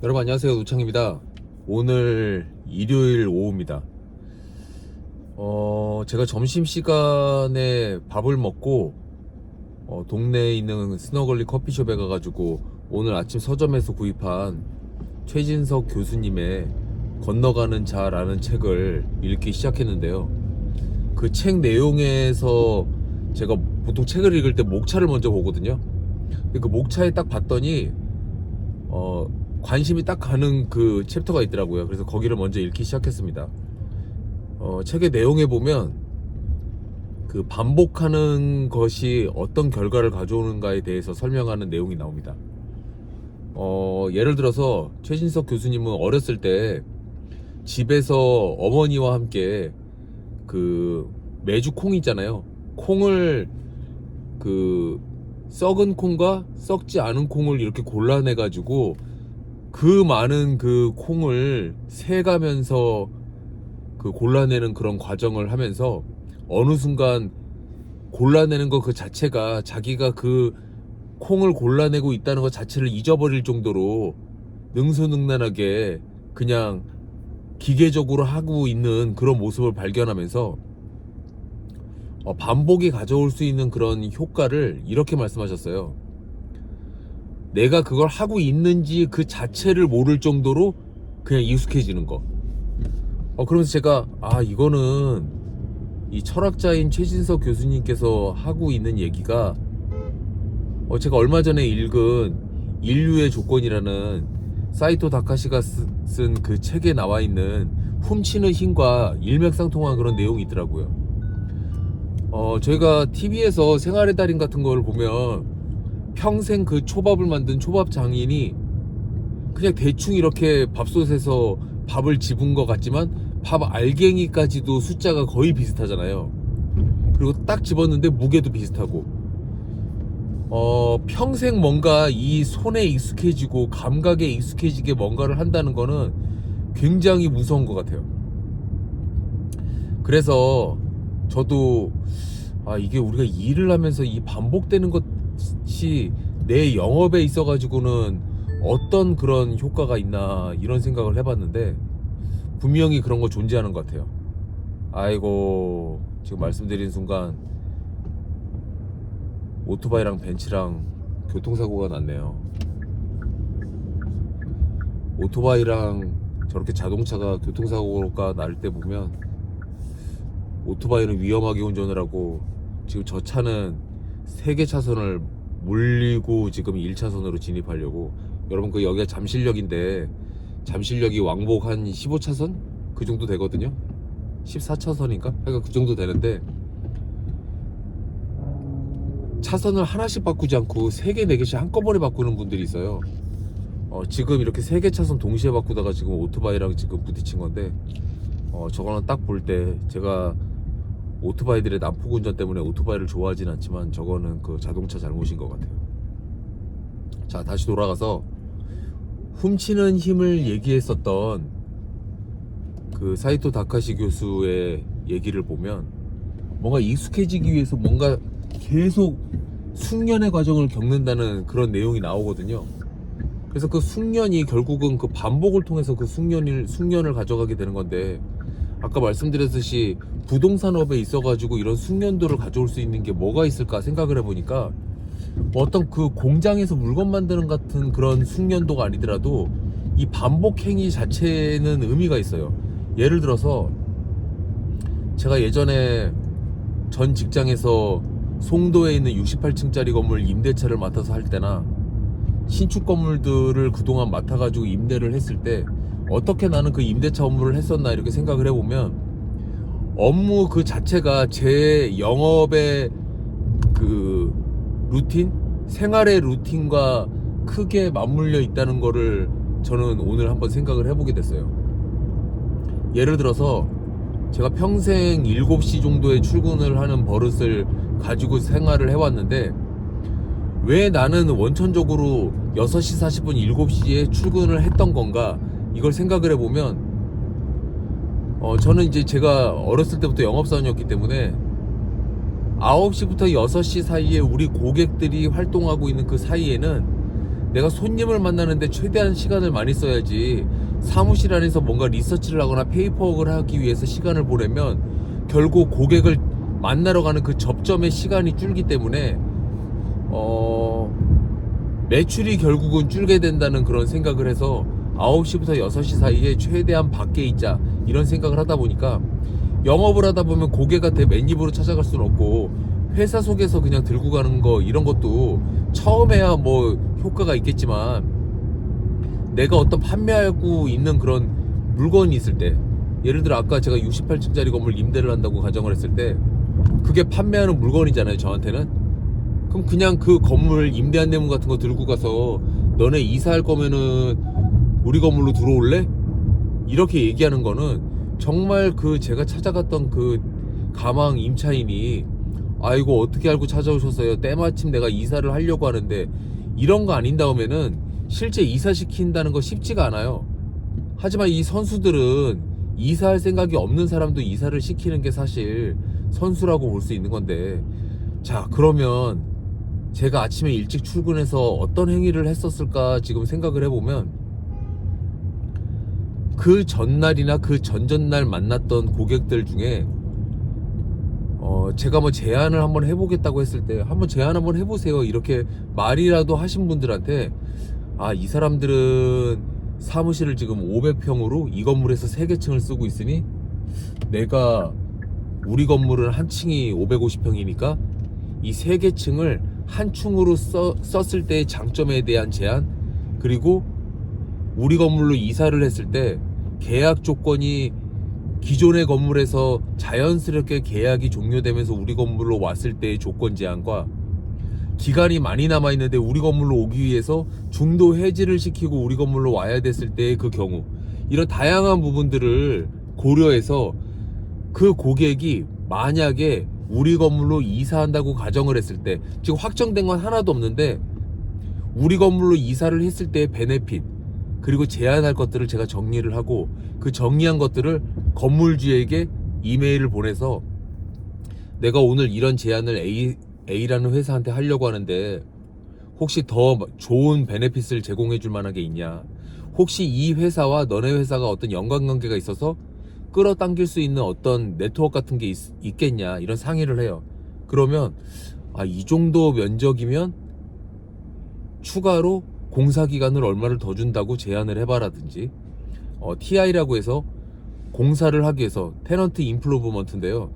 여러분 안녕하세요, 우창입니다. 오늘 일요일 오후입니다. 제가 점심시간에 밥을 먹고 동네에 있는 스너글리 커피숍에 가가지고 오늘 아침 서점에서 구입한 최진석 교수님의 건너가는 자라는 책을 읽기 시작했는데요. 그 책 내용에서 제가 보통 책을 읽을 때 목차를 먼저 보거든요. 근데 그 목차에 딱 봤더니 관심이 딱 가는 그 챕터가 있더라고요. 그래서 거기를 먼저 읽기 시작했습니다. 책의 내용에 보면 그 반복하는 것이 어떤 결과를 가져오는가에 대해서 설명하는 내용이 나옵니다. 예를 들어서 최진석 교수님은 어렸을 때 집에서 어머니와 함께 그 메주 콩 있잖아요. 콩을 그 썩은 콩과 썩지 않은 콩을 이렇게 골라내 가지고 그 많은 그 콩을 세가면서 그 골라내는 그런 과정을 하면서 어느 순간 골라내는 것 그 자체가 자기가 그 콩을 골라내고 있다는 것 자체를 잊어버릴 정도로 능수능란하게 그냥 기계적으로 하고 있는 그런 모습을 발견하면서 반복이 가져올 수 있는 그런 효과를 이렇게 말씀하셨어요. 내가 그걸 하고 있는지 그 자체를 모를 정도로 그냥 익숙해지는 거. 그러면서 제가 이거는 이 철학자인 최진석 교수님께서 하고 있는 얘기가 제가 얼마 전에 읽은 인류의 조건이라는 사이토 다카시가 쓴 그 책에 나와 있는 훔치는 힘과 일맥상통한 그런 내용이 있더라고요. 저희가 TV에서 생활의 달인 같은 걸 보면 평생 그 초밥을 만든 초밥 장인이 그냥 대충 이렇게 밥솥에서 밥을 집은 것 같지만 밥 알갱이까지도 숫자가 거의 비슷하잖아요. 그리고 딱 집었는데 무게도 비슷하고 평생 뭔가 이 손에 익숙해지고 감각에 익숙해지게 뭔가를 한다는 거는 굉장히 무서운 것 같아요. 그래서 저도 이게 우리가 일을 하면서 이 반복되는 것이 내 영업에 있어 가지고는 어떤 그런 효과가 있나 이런 생각을 해봤는데 분명히 그런 거 존재하는 것 같아요. 아이고, 지금 말씀드린 순간 오토바이랑 벤츠랑 교통사고가 났네요. 오토바이랑 저렇게 자동차가 교통사고가 날 때 보면 오토바이는 위험하게 운전을 하고 지금 저 차는 3개 차선을 물리고 지금 1차선으로 진입하려고. 여러분, 그 여기가 잠실역인데 잠실역이 왕복 한 15차선? 그 정도 되거든요. 14차선인가? 그러니까 그 정도 되는데 차선을 하나씩 바꾸지 않고 3개, 4개씩 한꺼번에 바꾸는 분들이 있어요. 지금 이렇게 3개 차선 동시에 바꾸다가 지금 오토바이랑 지금 부딪힌 건데 저거는 딱 볼 때 제가 오토바이들의 난폭 운전 때문에 오토바이를 좋아하진 않지만 저거는 그 자동차 잘못인 것 같아요. 자, 다시 돌아가서 훔치는 힘을 얘기했었던 그 사이토 다카시 교수의 얘기를 보면 뭔가 익숙해지기 위해서 뭔가 계속 숙련의 과정을 겪는다는 그런 내용이 나오거든요. 그래서 그 숙련이 결국은 그 반복을 통해서 그 숙련을 가져가게 되는 건데, 아까 말씀드렸듯이 부동산업에 있어가지고 이런 숙련도를 가져올 수 있는 게 뭐가 있을까 생각을 해보니까 어떤 그 공장에서 물건 만드는 같은 그런 숙련도가 아니더라도 이 반복 행위 자체는 의미가 있어요. 예를 들어서 제가 예전에 전 직장에서 송도에 있는 68층짜리 건물 임대차를 맡아서 할 때나 신축 건물들을 그동안 맡아가지고 임대를 했을 때 어떻게 나는 그 임대차 업무를 했었나 이렇게 생각을 해보면 업무 그 자체가 제 영업의 그 루틴? 생활의 루틴과 크게 맞물려 있다는 거를 저는 오늘 한번 생각을 해보게 됐어요. 예를 들어서 제가 평생 7시 정도에 출근을 하는 버릇을 가지고 생활을 해왔는데 왜 나는 원천적으로 6시 40분 7시에 출근을 했던 건가, 이걸 생각을 해보면 저는 이제 제가 어렸을 때부터 영업사원이었기 때문에 9시부터 6시 사이에 우리 고객들이 활동하고 있는 그 사이에는 내가 손님을 만나는데 최대한 시간을 많이 써야지. 사무실 안에서 뭔가 리서치를 하거나 페이퍼워크를 하기 위해서 시간을 보내면 결국 고객을 만나러 가는 그 접점의 시간이 줄기 때문에 매출이 결국은 줄게 된다는 그런 생각을 해서 9시부터 6시 사이에 최대한 밖에 있자 이런 생각을 하다 보니까, 영업을 하다 보면 고객한테 맨입으로 찾아갈 수는 없고 회사 속에서 그냥 들고 가는 거 이런 것도 처음에야 뭐 효과가 있겠지만, 내가 어떤 판매하고 있는 그런 물건이 있을 때, 예를 들어 아까 제가 68층짜리 건물 임대를 한다고 가정을 했을 때 그게 판매하는 물건이잖아요, 저한테는. 그럼 그냥 그 건물 임대 안내문 같은 거 들고 가서 너네 이사할 거면은 우리 건물로 들어올래? 이렇게 얘기하는 거는 정말 그 제가 찾아갔던 그 가망 임차인이 아이고 어떻게 알고 찾아오셨어요? 때마침 내가 이사를 하려고 하는데, 이런 거 아닌 다음에는 실제 이사시킨다는 거 쉽지가 않아요. 하지만 이 선수들은 이사할 생각이 없는 사람도 이사를 시키는 게 사실 선수라고 볼 수 있는 건데, 자 그러면 제가 아침에 일찍 출근해서 어떤 행위를 했었을까 지금 생각을 해보면, 그 전날이나 그 전전날 만났던 고객들 중에 제가 뭐 제안을 한번 해보겠다고 했을 때 한번 제안 한번 해보세요 이렇게 말이라도 하신 분들한테, 아 이 사람들은 사무실을 지금 500평으로 이 건물에서 3개 층을 쓰고 있으니 내가 우리 건물은 한 층이 550평이니까 이 3개 층을 한 층으로 썼을 때의 장점에 대한 제안, 그리고 우리 건물로 이사를 했을 때 계약 조건이 기존의 건물에서 자연스럽게 계약이 종료되면서 우리 건물로 왔을 때의 조건 제한과, 기간이 많이 남아있는데 우리 건물로 오기 위해서 중도 해지를 시키고 우리 건물로 와야 됐을 때의 그 경우, 이런 다양한 부분들을 고려해서 그 고객이 만약에 우리 건물로 이사한다고 가정을 했을 때, 지금 확정된 건 하나도 없는데 우리 건물로 이사를 했을 때의 베네핏 그리고 제안할 것들을 제가 정리를 하고, 그 정리한 것들을 건물주에게 이메일을 보내서 내가 오늘 이런 제안을 A라는 회사한테 하려고 하는데 혹시 더 좋은 베네핏을 제공해 줄 만한 게 있냐, 혹시 이 회사와 너네 회사가 어떤 연관관계가 있어서 끌어당길 수 있는 어떤 네트워크 같은 게 있겠냐, 이런 상의를 해요. 그러면 이 정도 면적이면 추가로 공사기간을 얼마를 더 준다고 제안을 해봐라든지, TI라고 해서 공사를 하기 위해서 테넌트 임플로브먼트인데요,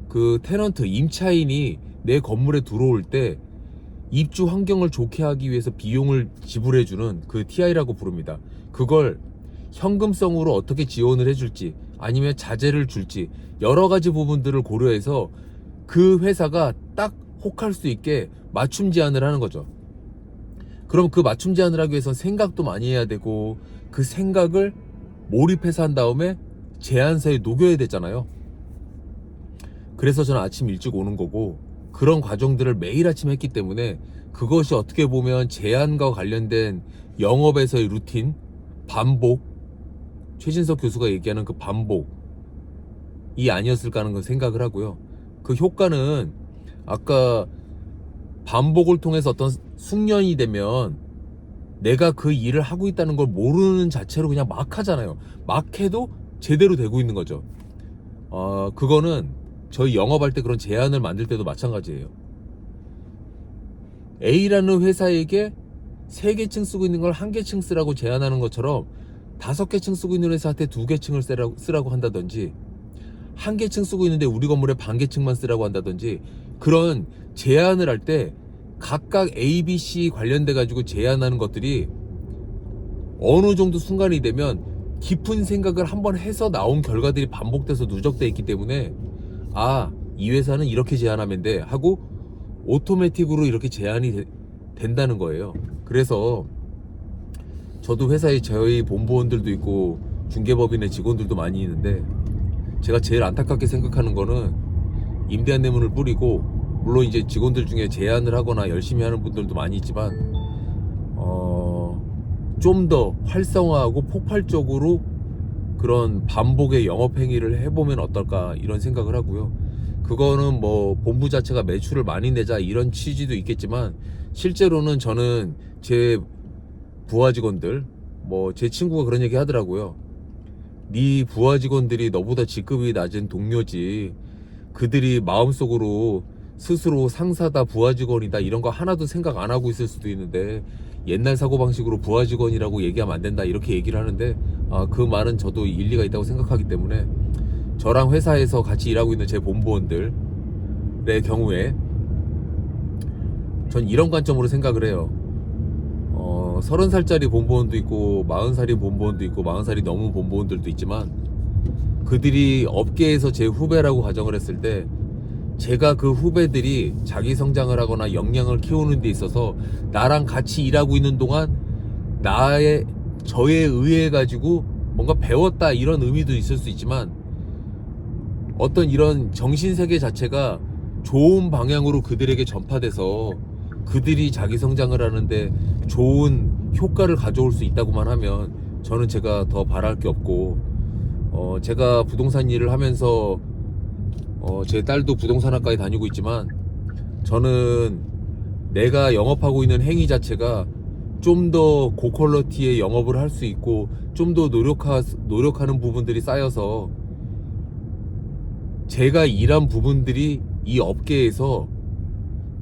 그 테넌트 임차인이 내 건물에 들어올 때 입주 환경을 좋게 하기 위해서 비용을 지불해주는 그 TI라고 부릅니다. 그걸 현금성으로 어떻게 지원을 해줄지 아니면 자재를 줄지 여러 가지 부분들을 고려해서 그 회사가 딱 혹할 수 있게 맞춤 제안을 하는 거죠. 그럼 그 맞춤 제안을 하기 위해서는 생각도 많이 해야 되고, 그 생각을 몰입해서 한 다음에 제안서에 녹여야 되잖아요. 그래서 저는 아침 일찍 오는 거고, 그런 과정들을 매일 아침 했기 때문에 그것이 어떻게 보면 제안과 관련된 영업에서의 루틴, 반복, 최진석 교수가 얘기하는 그 반복이 아니었을까 하는 건 생각을 하고요. 그 효과는 아까 반복을 통해서 어떤 숙련이 되면 내가 그 일을 하고 있다는 걸 모르는 자체로 그냥 막 하잖아요. 막 해도 제대로 되고 있는 거죠. 그거는 저희 영업할 때 그런 제안을 만들 때도 마찬가지예요. A라는 회사에게 3개층 쓰고 있는 걸 1개층 쓰라고 제안하는 것처럼 5개층 쓰고 있는 회사한테 2개층을 쓰라고 한다든지, 1개층 쓰고 있는데 우리 건물에 반개층만 쓰라고 한다든지, 그런 제안을 할 때 각각 A, B, C 관련돼 가지고 제안하는 것들이 어느 정도 순간이 되면 깊은 생각을 한번 해서 나온 결과들이 반복돼서 누적돼 있기 때문에, 이 회사는 이렇게 제안하면 돼 하고 오토매틱으로 이렇게 제안이 된다는 거예요. 그래서 저도 회사에 저희 본부원들도 있고 중개법인의 직원들도 많이 있는데, 제가 제일 안타깝게 생각하는 거는 임대안내문을 뿌리고, 물론 이제 직원들 중에 제안을 하거나 열심히 하는 분들도 많이 있지만 좀 더 활성화하고 폭발적으로 그런 반복의 영업 행위를 해보면 어떨까, 이런 생각을 하고요. 그거는 뭐 본부 자체가 매출을 많이 내자 이런 취지도 있겠지만, 실제로는 저는 제 부하 직원들, 뭐 제 친구가 그런 얘기 하더라고요. 네 부하 직원들이 너보다 직급이 낮은 동료지, 그들이 마음속으로 스스로 상사다, 부하 직원이다 이런 거 하나도 생각 안 하고 있을 수도 있는데 옛날 사고방식으로 부하 직원이라고 얘기하면 안 된다 이렇게 얘기를 하는데, 그 말은 저도 일리가 있다고 생각하기 때문에 저랑 회사에서 같이 일하고 있는 제 본부원들의 경우에 전 이런 관점으로 생각을 해요. 30살짜리 본부원도 있고 40살이 본부원도 있고 40살이 넘은 본부원들도 있지만, 그들이 업계에서 제 후배라고 가정을 했을 때 제가 그 후배들이 자기 성장을 하거나 역량을 키우는 데 있어서 나랑 같이 일하고 있는 동안 저에 의해 가지고 뭔가 배웠다 이런 의미도 있을 수 있지만, 어떤 이런 정신세계 자체가 좋은 방향으로 그들에게 전파돼서 그들이 자기 성장을 하는데 좋은 효과를 가져올 수 있다고만 하면 저는 제가 더 바랄 게 없고, 제가 부동산 일을 하면서 제 딸도 부동산학과에 다니고 있지만, 저는 내가 영업하고 있는 행위 자체가 좀 더 고퀄러티의 영업을 할 수 있고 좀 더 노력하는 부분들이 쌓여서 제가 일한 부분들이 이 업계에서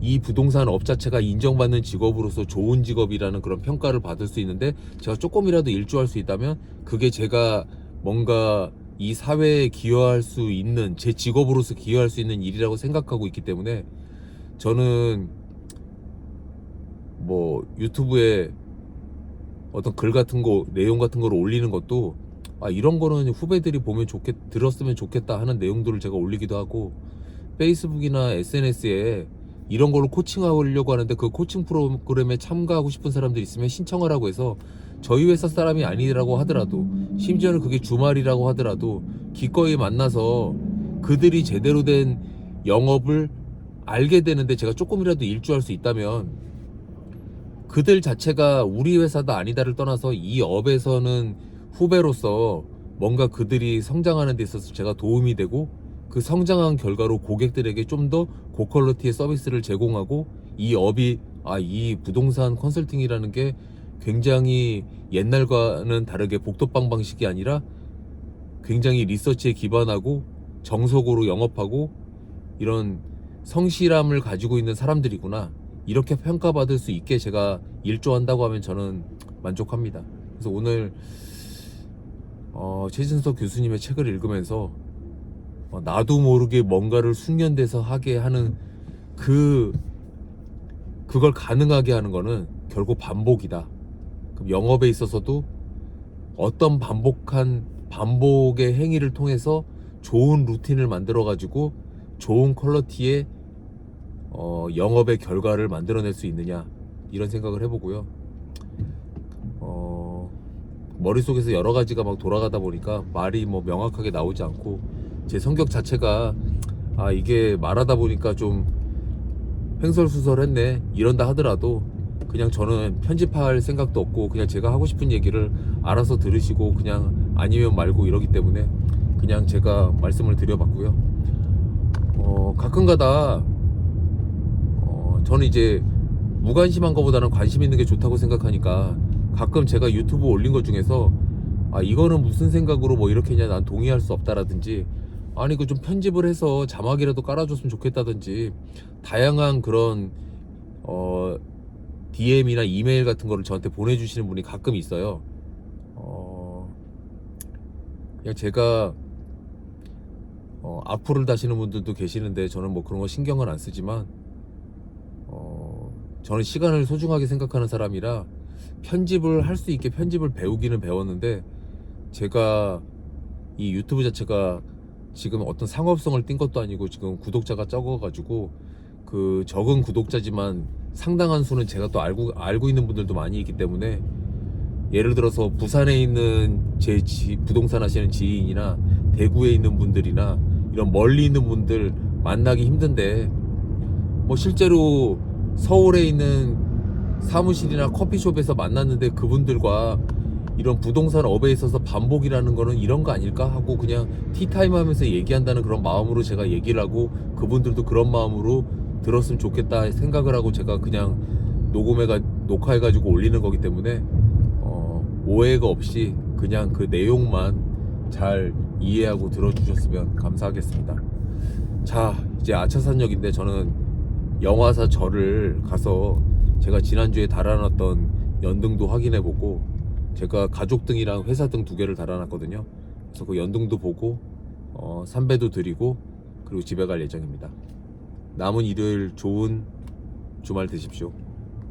이 부동산 업 자체가 인정받는 직업으로서 좋은 직업이라는 그런 평가를 받을 수 있는데, 제가 조금이라도 일조할 수 있다면 그게 제가 뭔가 이 사회에 기여할 수 있는, 제 직업으로서 기여할 수 있는 일이라고 생각하고 있기 때문에, 저는 뭐 유튜브에 어떤 글 같은 거, 내용 같은 거를 올리는 것도 이런 거는 후배들이 보면 들었으면 좋겠다 하는 내용들을 제가 올리기도 하고, 페이스북이나 SNS에 이런 걸로 코칭하려고 하는데 그 코칭 프로그램에 참가하고 싶은 사람들 있으면 신청을 하고 해서, 저희 회사 사람이 아니라고 하더라도, 심지어는 그게 주말이라고 하더라도 기꺼이 만나서 그들이 제대로 된 영업을 알게 되는데 제가 조금이라도 일조할 수 있다면, 그들 자체가 우리 회사다 아니다를 떠나서 이 업에서는 후배로서 뭔가 그들이 성장하는 데 있어서 제가 도움이 되고, 그 성장한 결과로 고객들에게 좀 더 고퀄리티의 서비스를 제공하고, 이 업이 이 부동산 컨설팅이라는 게 굉장히 옛날과는 다르게 복덕방 방식이 아니라 굉장히 리서치에 기반하고 정석으로 영업하고 이런 성실함을 가지고 있는 사람들이구나, 이렇게 평가받을 수 있게 제가 일조한다고 하면 저는 만족합니다. 그래서 오늘 최진석 교수님의 책을 읽으면서 나도 모르게 뭔가를 숙련돼서 하게 하는 그걸 가능하게 하는 거는 결국 반복이다. 그럼 영업에 있어서도 어떤 반복의 행위를 통해서 좋은 루틴을 만들어 가지고 좋은 퀄리티의 영업의 결과를 만들어낼 수 있느냐, 이런 생각을 해보고요. 머릿속에서 여러 가지가 막 돌아가다 보니까 말이 뭐 명확하게 나오지 않고, 제 성격 자체가 이게 말하다 보니까 좀 횡설수설했네 이런다 하더라도 그냥 저는 편집할 생각도 없고 그냥 제가 하고 싶은 얘기를 알아서 들으시고 그냥 아니면 말고 이러기 때문에 그냥 제가 말씀을 드려봤고요. 가끔가다 저는 이제 무관심한 것보다는 관심 있는 게 좋다고 생각하니까, 가끔 제가 유튜브 올린 것 중에서 이거는 무슨 생각으로 뭐 이렇게 했냐, 난 동의할 수 없다라든지, 아니 그 좀 편집을 해서 자막이라도 깔아줬으면 좋겠다든지, 다양한 그런 DM이나 이메일 같은 거를 저한테 보내주시는 분이 가끔 있어요. 그냥 제가 악플을 다시는 분들도 계시는데 저는 뭐 그런 거 신경은 안 쓰지만, 저는 시간을 소중하게 생각하는 사람이라 편집을 할 수 있게 편집을 배우기는 배웠는데, 제가 이 유튜브 자체가 지금 어떤 상업성을 띈 것도 아니고 지금 구독자가 적어가지고, 그 적은 구독자지만 상당한 수는 제가 또 알고 있는 분들도 많이 있기 때문에, 예를 들어서 부산에 있는 제 부동산 하시는 지인이나 대구에 있는 분들이나 이런 멀리 있는 분들 만나기 힘든데, 뭐 실제로 서울에 있는 사무실이나 커피숍에서 만났는데 그분들과 이런 부동산 업에 있어서 반복이라는 거는 이런 거 아닐까 하고 그냥 티타임 하면서 얘기한다는 그런 마음으로 제가 얘기를 하고, 그분들도 그런 마음으로 들었으면 좋겠다 생각을 하고 제가 그냥 녹화해가지고 올리는 거기 때문에, 오해가 없이 그냥 그 내용만 잘 이해하고 들어주셨으면 감사하겠습니다. 자, 이제 아차산역인데 저는 영화사 절을 가서 제가 지난주에 달아놨던 연등도 확인해보고, 제가 가족등이랑 회사등 2개를 달아놨거든요. 그래서 그 연등도 보고 삼배도 드리고 그리고 집에 갈 예정입니다. 남은 일요일 좋은 주말 되십시오.